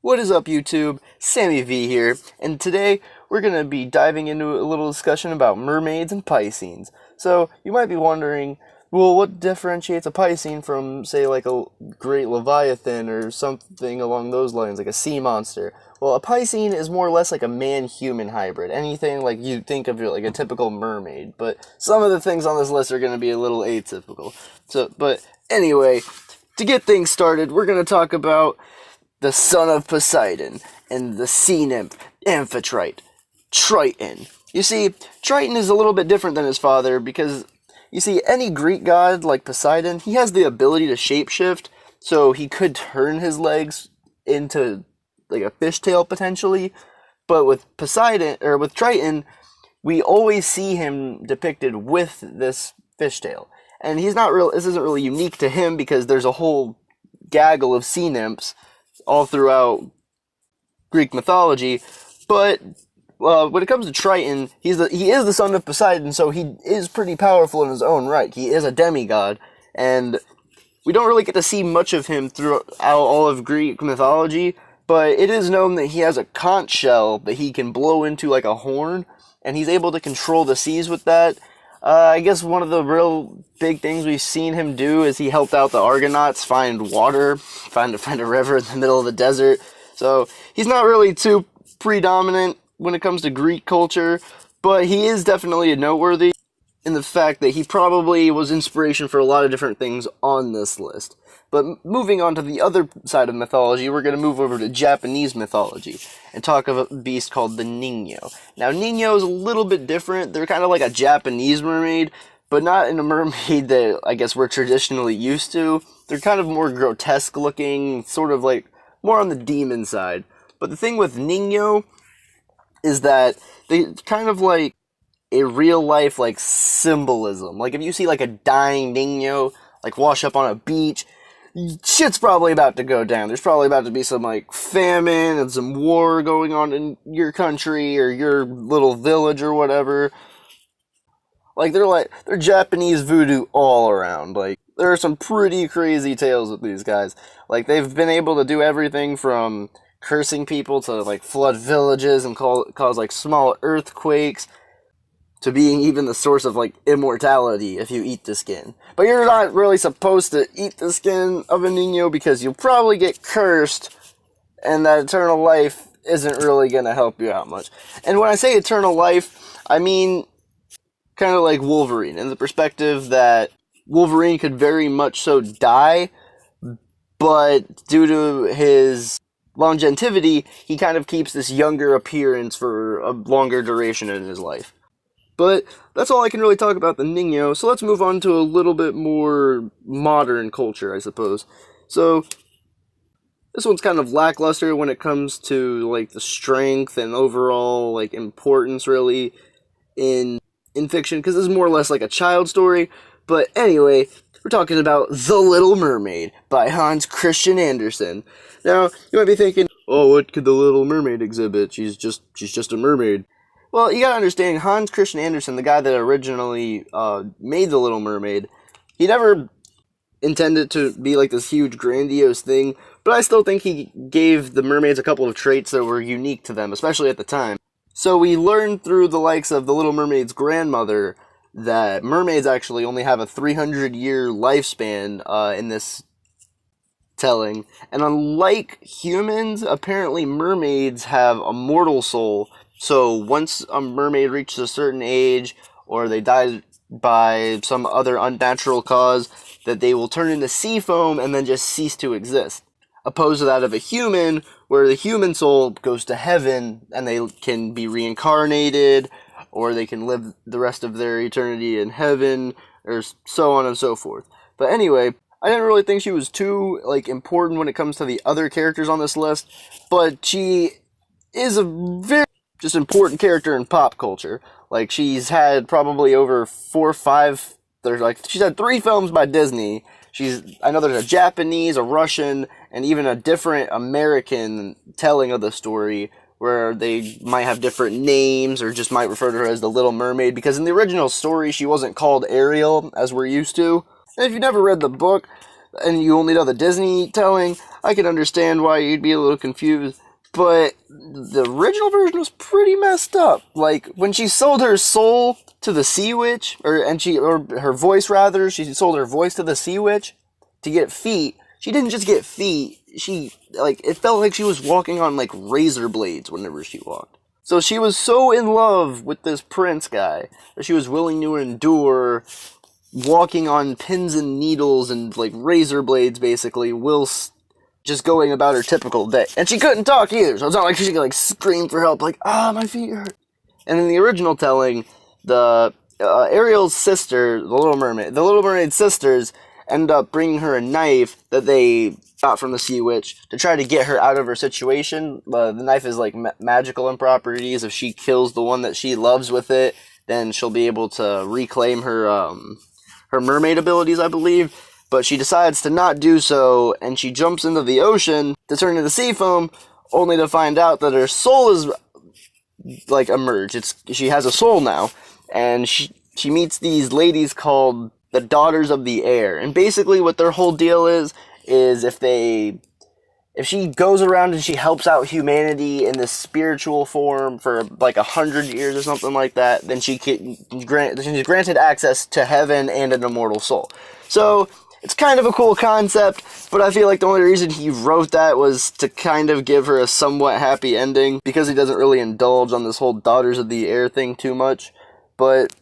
What is up, YouTube? Sammy V here, and today we're going to be diving into a little discussion about mermaids and piscenes. So, you might be wondering, well, what differentiates a piscine from, say, like a great leviathan or something along those lines, like a sea monster? Well, a piscine is more or less like a man-human hybrid, anything like you'd think of like a typical mermaid, but some of the things on this list are going to be a little atypical. But anyway, to get things started, we're going to talk about the son of Poseidon, and the sea nymph, Amphitrite, Triton. You see, Triton is a little bit different than his father because, you see, any Greek god like Poseidon, he has the ability to shapeshift, so he could turn his legs into like a fishtail potentially. But with Poseidon, or with Triton, we always see him depicted with this fishtail. And this isn't really unique to him because there's a whole gaggle of sea nymphs all throughout Greek mythology, but when it comes to Triton, he is the son of Poseidon, so he is pretty powerful in his own right. He is a demigod, and we don't really get to see much of him throughout all of Greek mythology, but it is known that he has a conch shell that he can blow into like a horn, and he's able to control the seas with that. I guess one of the real big things we've seen him do is he helped out the Argonauts find water, find a river in the middle of the desert. So he's not really too predominant when it comes to Greek culture, but he is definitely noteworthy in the fact that he probably was inspiration for a lot of different things on this list. But moving on to the other side of mythology, we're going to move over to Japanese mythology and talk of a beast called the Ningyo. Now, Ningyo is a little bit different. They're kind of like a Japanese mermaid, but not in a mermaid that I guess we're traditionally used to. They're kind of more grotesque looking, sort of like more on the demon side. But the thing with Ningyo is that they kind of like a real life like symbolism. Like if you see like a dying Ningyo like wash up on a beach, shit's probably about to go down. There's probably about to be some like famine and some war going on in your country or your little village or whatever. Like they're Japanese voodoo all around. Like there are some pretty crazy tales with these guys. Like they've been able to do everything from cursing people to like flood villages and cause like small earthquakes, to being even the source of, like, immortality if you eat the skin. But you're not really supposed to eat the skin of a Ningyo because you'll probably get cursed, and that eternal life isn't really going to help you out much. And when I say eternal life, I mean kind of like Wolverine, in the perspective that Wolverine could very much so die, but due to his longevity, he kind of keeps this younger appearance for a longer duration in his life. But that's all I can really talk about the Ningyo, so let's move on to a little bit more modern culture, I suppose. So, this one's kind of lackluster when it comes to, like, the strength and overall, like, importance, really, in fiction, because this is more or less like a child story. But anyway, we're talking about The Little Mermaid by Hans Christian Andersen. Now, you might be thinking, oh, what could The Little Mermaid exhibit? She's just a mermaid. Well, you gotta understand, Hans Christian Andersen, the guy that originally made The Little Mermaid, he never intended to be like this huge grandiose thing, but I still think he gave the mermaids a couple of traits that were unique to them, especially at the time. So we learned through the likes of The Little Mermaid's grandmother that mermaids actually only have a 300-year lifespan in this telling. And unlike humans, apparently mermaids have a mortal soul. So once a mermaid reaches a certain age, or they die by some other unnatural cause, that they will turn into sea foam and then just cease to exist. Opposed to that of a human, where the human soul goes to heaven and they can be reincarnated, or they can live the rest of their eternity in heaven, or so on and so forth. But anyway, I didn't really think she was too like important when it comes to the other characters on this list, but she is a very just important character in pop culture. Like, she's had probably over 4 or 5, she's had 3 films by Disney. I know there's a Japanese, a Russian, and even a different American telling of the story, where they might have different names, or just might refer to her as the Little Mermaid, because in the original story, she wasn't called Ariel, as we're used to. And if you've never read the book, and you only know the Disney telling, I can understand why you'd be a little confused. But the original version was pretty messed up. Like, when she sold her soul to the Sea Witch, or her voice rather, she sold her voice to the Sea Witch to get feet. She didn't just get feet. She, like, it felt like she was walking on, like, razor blades whenever she walked. So she was so in love with this prince guy that she was willing to endure walking on pins and needles and, like, razor blades, basically, whilst just going about her typical day. And she couldn't talk either, so it's not like she could, like, scream for help, like, my feet hurt. And in the original telling, the Ariel's sister, the Little Mermaid sisters, end up bringing her a knife that they got from the Sea Witch to try to get her out of her situation. The knife is, like, magical in properties. If she kills the one that she loves with it, then she'll be able to reclaim her mermaid abilities, I believe. But she decides to not do so, and she jumps into the ocean to turn into sea foam, only to find out that her soul is, like, emerged. She has a soul now, and she meets these ladies called the Daughters of the Air. And basically what their whole deal is if she goes around and she helps out humanity in this spiritual form for like 100 years or something like that, then she's granted access to heaven and an immortal soul. So it's kind of a cool concept, but I feel like the only reason he wrote that was to kind of give her a somewhat happy ending, because he doesn't really indulge on this whole Daughters of the Air thing too much. But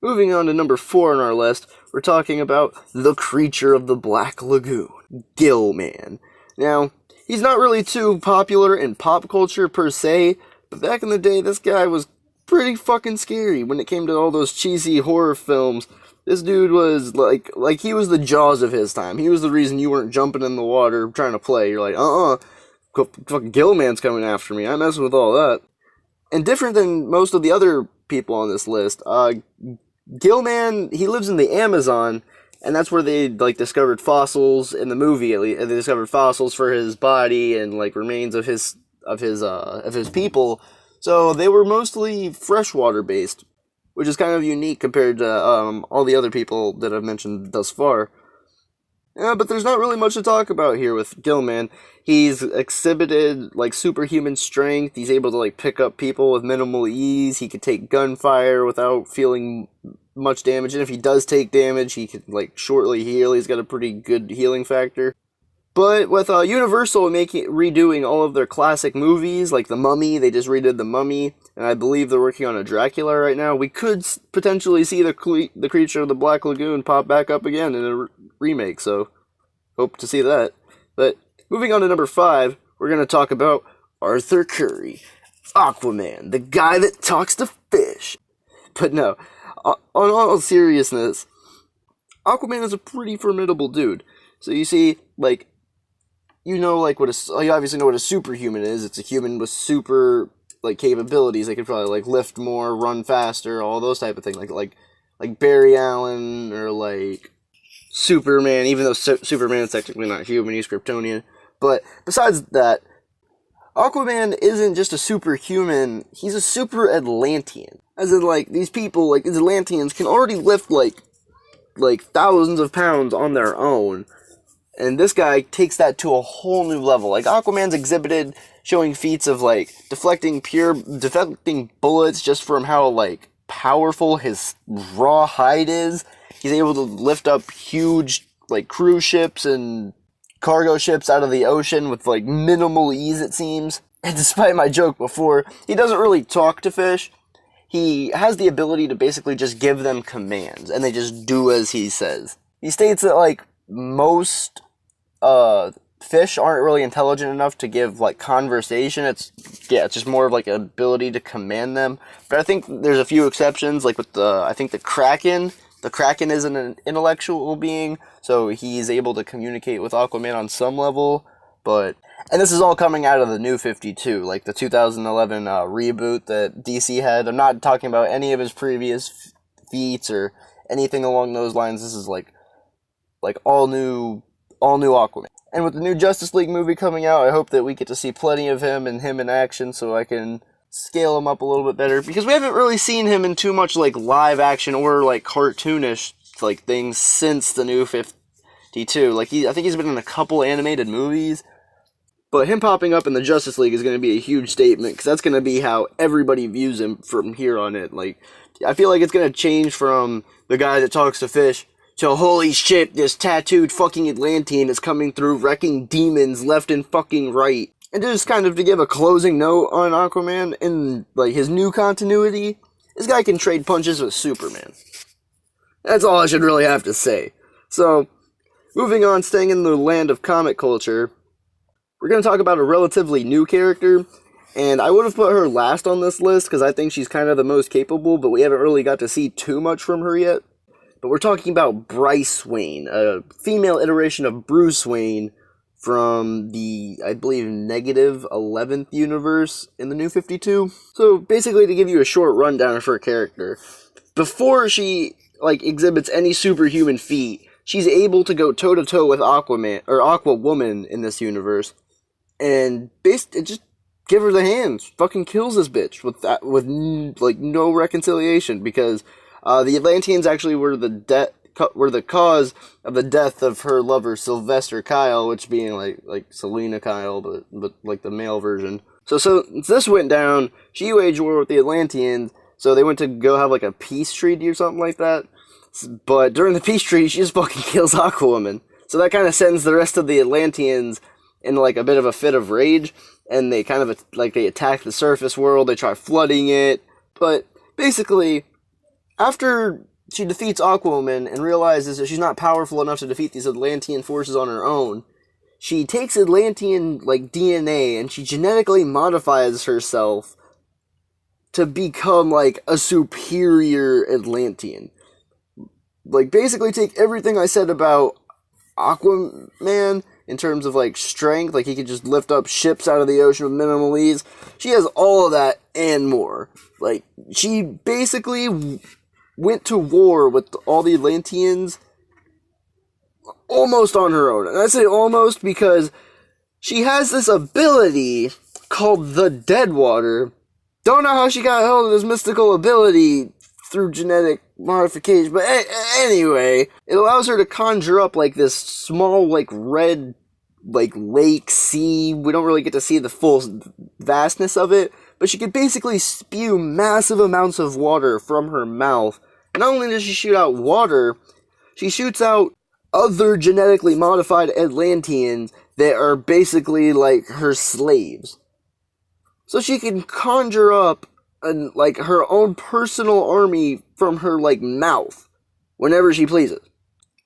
moving on to number 4 on our list, we're talking about the creature of the Black Lagoon, Gillman. Now, he's not really too popular in pop culture per se, but back in the day, this guy was pretty fucking scary when it came to all those cheesy horror films. This dude was like he was the Jaws of his time. He was the reason you weren't jumping in the water trying to play. You're like, fucking Gillman's coming after me. I'm messing with all that. And different than most of the other people on this list, Gillman, he lives in the Amazon, and that's where they, like, discovered fossils in the movie. At least, they discovered fossils for his body and, like, remains of his people. So they were mostly freshwater based, which is kind of unique compared to all the other people that I've mentioned thus far. Yeah, but there's not really much to talk about here with Gillman. He's exhibited, like, superhuman strength. He's able to, like, pick up people with minimal ease. He could take gunfire without feeling much damage. And if he does take damage, he could, like, shortly heal. He's got a pretty good healing factor. But with Universal redoing all of their classic movies, like The Mummy, they just redid The Mummy, and I believe they're working on a Dracula right now, we could potentially see the creature of the Black Lagoon pop back up again in a remake, so hope to see that. But moving on to number 5, we're going to talk about Arthur Curry, Aquaman, the guy that talks to fish. But no, on all seriousness, Aquaman is a pretty formidable dude. So you see, like, you obviously know what a superhuman is. It's a human with super, like, capabilities. They could probably, like, lift more, run faster, all those type of things. Like Barry Allen, or, like, Superman, even though Superman is technically not human, he's Kryptonian. But besides that, Aquaman isn't just a superhuman, he's a super Atlantean. As in, like, these people, like, these Atlanteans can already lift, like thousands of pounds on their own. And this guy takes that to a whole new level. Like, Aquaman's exhibited showing feats of, like, deflecting bullets just from how, like, powerful his raw hide is. He's able to lift up huge, like, cruise ships and cargo ships out of the ocean with, like, minimal ease, it seems. And despite my joke before, he doesn't really talk to fish. He has the ability to basically just give them commands, and they just do as he says. He states that, like, most fish aren't really intelligent enough to give, like, conversation. It's just more of, like, an ability to command them. But I think there's a few exceptions, like with I think the Kraken. The Kraken is an intellectual being, so he's able to communicate with Aquaman on some level. And this is all coming out of the New 52, like the 2011 reboot that DC had. I'm not talking about any of his previous feats or anything along those lines. This is like all new Aquaman. And with the new Justice League movie coming out, I hope that we get to see plenty of him in action, so I can scale him up a little bit better, because we haven't really seen him in too much, like, live action or, like, cartoonish, like, things since the New T2. Like I think he's been in a couple animated movies. But him popping up in the Justice League is going to be a huge statement, because that's going to be how everybody views him from here on in. Like, I feel like it's going to change from the guy that talks to fish to, holy shit, this tattooed fucking Atlantean is coming through wrecking demons left and fucking right. And just kind of to give a closing note on Aquaman, in like his new continuity, this guy can trade punches with Superman. That's all I should really have to say. So, moving on, staying in the land of comic culture, we're going to talk about a relatively new character, and I would have put her last on this list because I think she's kind of the most capable, but we haven't really got to see too much from her yet. But we're talking about Bryce Wayne, a female iteration of Bruce Wayne from the, I believe, negative 11th universe in the New 52. So basically, to give you a short rundown of her character, before she exhibits any superhuman feat, she's able to go toe-to-toe with Aquaman, or Aqua Woman in this universe, and just give her the hands. Fucking kills this bitch with no reconciliation, because the Atlanteans actually were the cause of the death of her lover Sylvester Kyle, which being like Selena Kyle, but like the male version. So since this went down, she waged war with the Atlanteans. So they went to go have like a peace treaty or something like that. But during the peace treaty, she just fucking kills Aquawoman. So that kind of sends the rest of the Atlanteans in like a bit of a fit of rage, and they kind of they attack the surface world. They try flooding it, but basically, after she defeats Aquawoman and realizes that she's not powerful enough to defeat these Atlantean forces on her own, she takes Atlantean DNA and she genetically modifies herself to become a superior Atlantean. Basically take everything I said about Aquaman in terms of strength, he could just lift up ships out of the ocean with minimal ease. She has all of that and more. She basically went to war with all the Atlanteans almost on her own. And I say almost because she has this ability called the Deadwater. Don't know how she got hold of this mystical ability through genetic modification, but anyway, it allows her to conjure up this small red lake, sea. We don't really get to see the full vastness of it, but she can basically spew massive amounts of water from her mouth. And not only does she shoot out water, she shoots out other genetically modified Atlanteans that are basically her slaves. So she can conjure up her own personal army from her mouth whenever she pleases.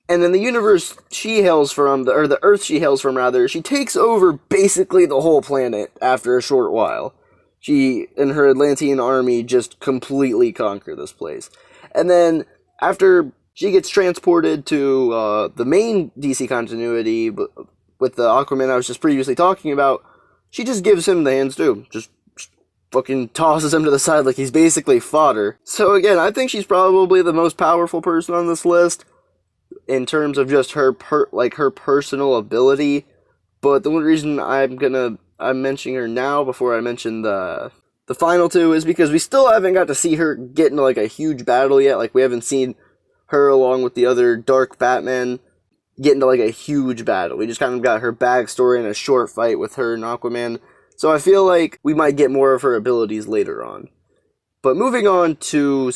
And then the universe she hails from, or the Earth she hails from rather, she takes over basically the whole planet after a short while. She and her Atlantean army just completely conquer this place. And then after she gets transported to the main DC continuity with the Aquaman I was just previously talking about, she just gives him the hands too. Just fucking tosses him to the side like he's basically fodder. So again, I think she's probably the most powerful person on this list in terms of just her her personal ability. But the one reason I'm mentioning her now before I mention the final two is because we still haven't got to see her get into a huge battle yet. We haven't seen her along with the other Dark Batman get into a huge battle. We just kind of got her backstory and a short fight with her and Aquaman. So I feel like we might get more of her abilities later on. But moving on to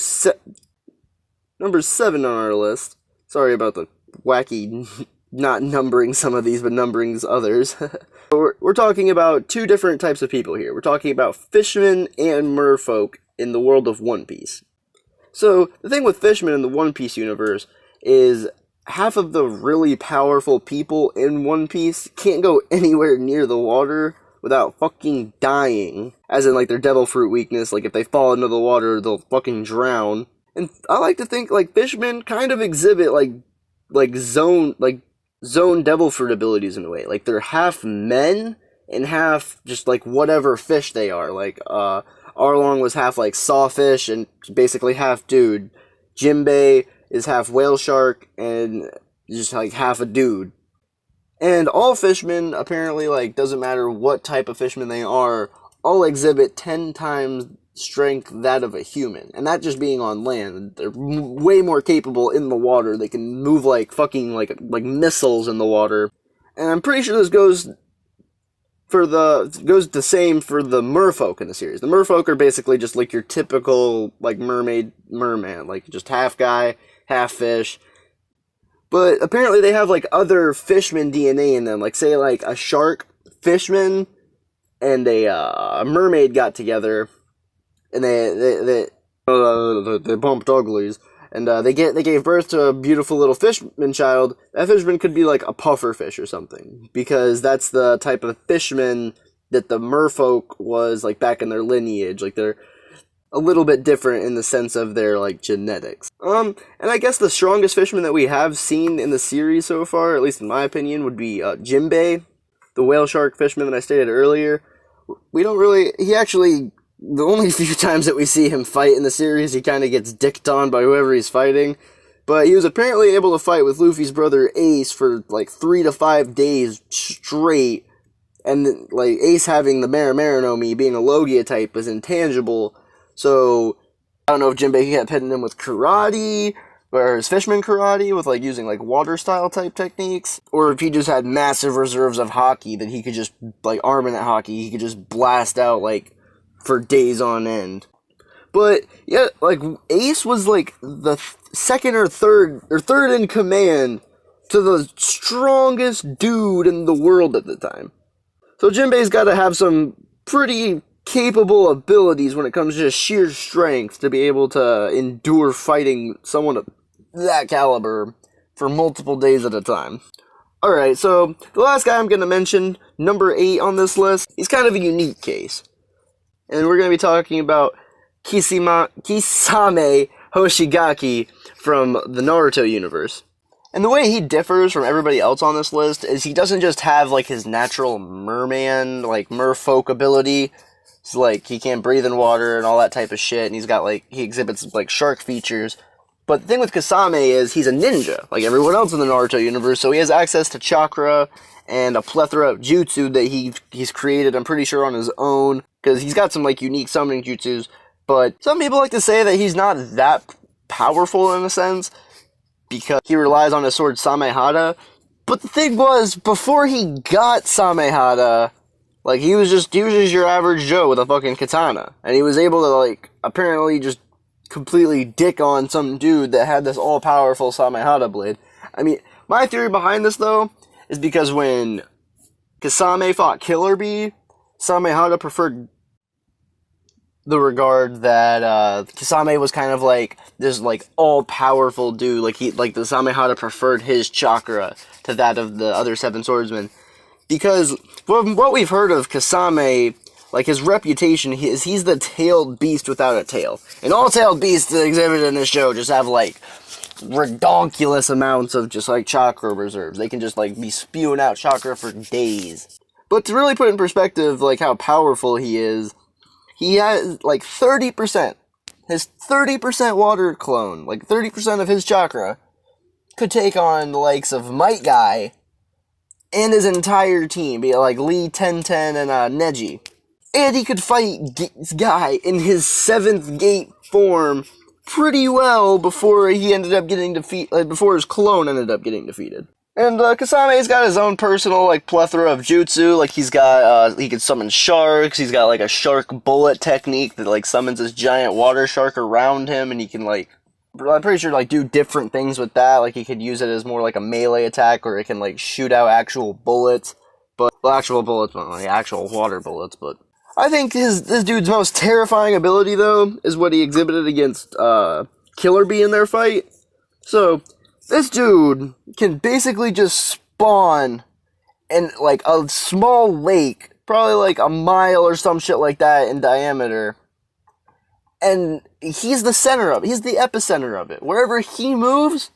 number 7 on our list. Sorry about the wacky not numbering some of these, but numbering others. We're talking about two different types of people here. We're talking about fishmen and merfolk in the world of One Piece. So the thing with fishmen in the One Piece universe is half of the really powerful people in One Piece can't go anywhere near the water without fucking dying. As in, their devil fruit weakness. If they fall into the water, they'll fucking drown. And I like to think, fishmen kind of exhibit, zone devil fruit abilities in a way. They're half men and half just, whatever fish they are. Arlong was half, sawfish and basically half dude. Jinbei is half whale shark and just, half a dude. And all fishmen, apparently, doesn't matter what type of fishmen they are, all exhibit 10 times strength that of a human, and that just being on land. They're way more capable in the water. They can move like fucking like missiles in the water, and I'm pretty sure this goes the same for the Merfolk in the series. The Merfolk are basically just like your typical like merman, like just half guy, half fish. But apparently they have like other fishman DNA in them. Like say like a shark fishman and a mermaid got together, and they bumped uglies, and they gave birth to a beautiful little fishman child. That fishman could be like a puffer fish or something, because that's the type of fishman that the merfolk was like back in their lineage. Like they're a little bit different in the sense of their like genetics. And I guess the strongest fisherman that we have seen in the series so far, at least in my opinion, would be Jinbei, the whale shark fisherman that I stated earlier. The only few times that we see him fight in the series, he kind of gets dicked on by whoever he's fighting. But he was apparently able to fight with Luffy's brother Ace for like 3 to 5 days straight. And like Ace having the Mara no Mi, being a Logia type, was intangible. So I don't know if Jinbei kept hitting him with karate, or his fishman karate, with like using like water style type techniques, or if he just had massive reserves of hockey that he could just like armament hockey, he could just blast out like for days on end. But yeah, like Ace was like the second or third in command to the strongest dude in the world at the time. So Jinbei's got to have some pretty capable abilities when it comes to just sheer strength to be able to endure fighting someone of that caliber for multiple days at a time. Alright, so the last guy I'm going to mention, number 8 on this list, he's kind of a unique case. And we're going to be talking about Kisame Hoshigaki from the Naruto universe. And the way he differs from everybody else on this list is he doesn't just have like his natural merman, like merfolk ability. It's like he can't breathe in water and all that type of shit, and he exhibits like shark features. But the thing with Kisame is he's a ninja, like everyone else in the Naruto universe, so he has access to chakra and a plethora of jutsu that he's created, I'm pretty sure, on his own, because he's got some like unique summoning jutsus. But some people like to say that he's not that powerful in a sense, because he relies on his sword Samehada. But the thing was, before he got Samehada, like he was just your average Joe with a fucking katana, and he was able to like apparently just completely dick on some dude that had this all-powerful Samehada blade. I mean, my theory behind this though is because when Kisame fought Killer Bee, Samehada preferred the regard that Kisame was kind of like this like all-powerful dude. Like the Samehada preferred his chakra to that of the other 7 swordsmen. Because what we've heard of Kisame, like his reputation, he's the tailed beast without a tail. And all tailed beasts exhibited in this show just have like redonkulous amounts of just like chakra reserves. They can just like be spewing out chakra for days. But to really put in perspective like how powerful he is, he has like 30%. His 30% water clone, like 30% of his chakra, could take on the likes of Might Guy and his entire team, be it like Lee, Ten, and Neji. And he could fight Guy in his 7th gate form pretty well before he ended up getting defeated, before his clone ended up getting defeated. And Kasame's got his own personal like plethora of jutsu. Like he's got he can summon sharks. He's got like a shark bullet technique that like summons this giant water shark around him, and he can like, I'm pretty sure like do different things with that. Like he could use it as more like a melee attack, or it can like shoot out actual bullets. But actual bullets, not like actual water bullets. But I think this dude's most terrifying ability though is what he exhibited against Killer Bee in their fight. So this dude can basically just spawn in like a small lake, probably like a mile or some shit like that in diameter. And he's the center of it. He's the epicenter of it. Wherever he moves,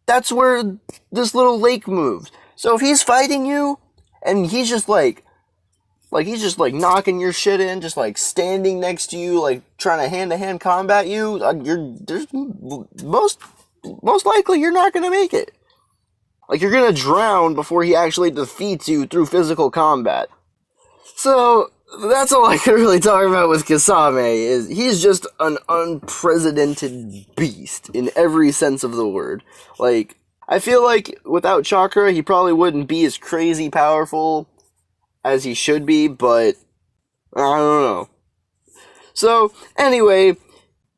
that's where this little lake moves. So if he's fighting you, and he's just like knocking your shit in, just like standing next to you, like trying to hand-to-hand combat you, most likely you're not gonna make it. Like you're gonna drown before he actually defeats you through physical combat. So that's all I can really talk about with Kasame, is he's just an unprecedented beast in every sense of the word. Like, I feel like without chakra, he probably wouldn't be as crazy powerful as he should be, but I don't know. So, anyway,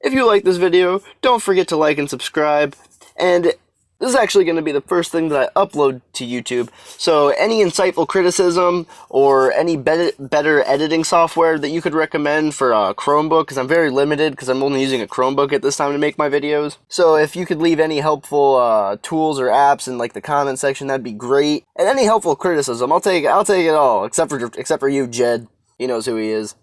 if you like this video, don't forget to like and subscribe, and this is actually going to be the first thing that I upload to YouTube, so any insightful criticism or any better editing software that you could recommend for a Chromebook, because I'm very limited because I'm only using a Chromebook at this time to make my videos. So if you could leave any helpful tools or apps in like the comment section, that'd be great. And any helpful criticism, I'll take it all, except for you, Jed. He knows who he is.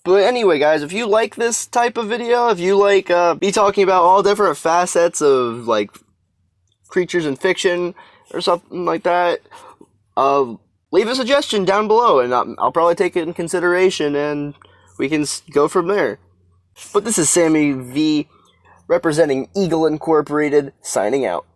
But anyway, guys, if you like this type of video, if you like me talking about all different facets of like creatures in fiction or something like that, leave a suggestion down below, and I'll probably take it in consideration, and we can go from there. But this is Sammy V, representing Eagle Incorporated, signing out.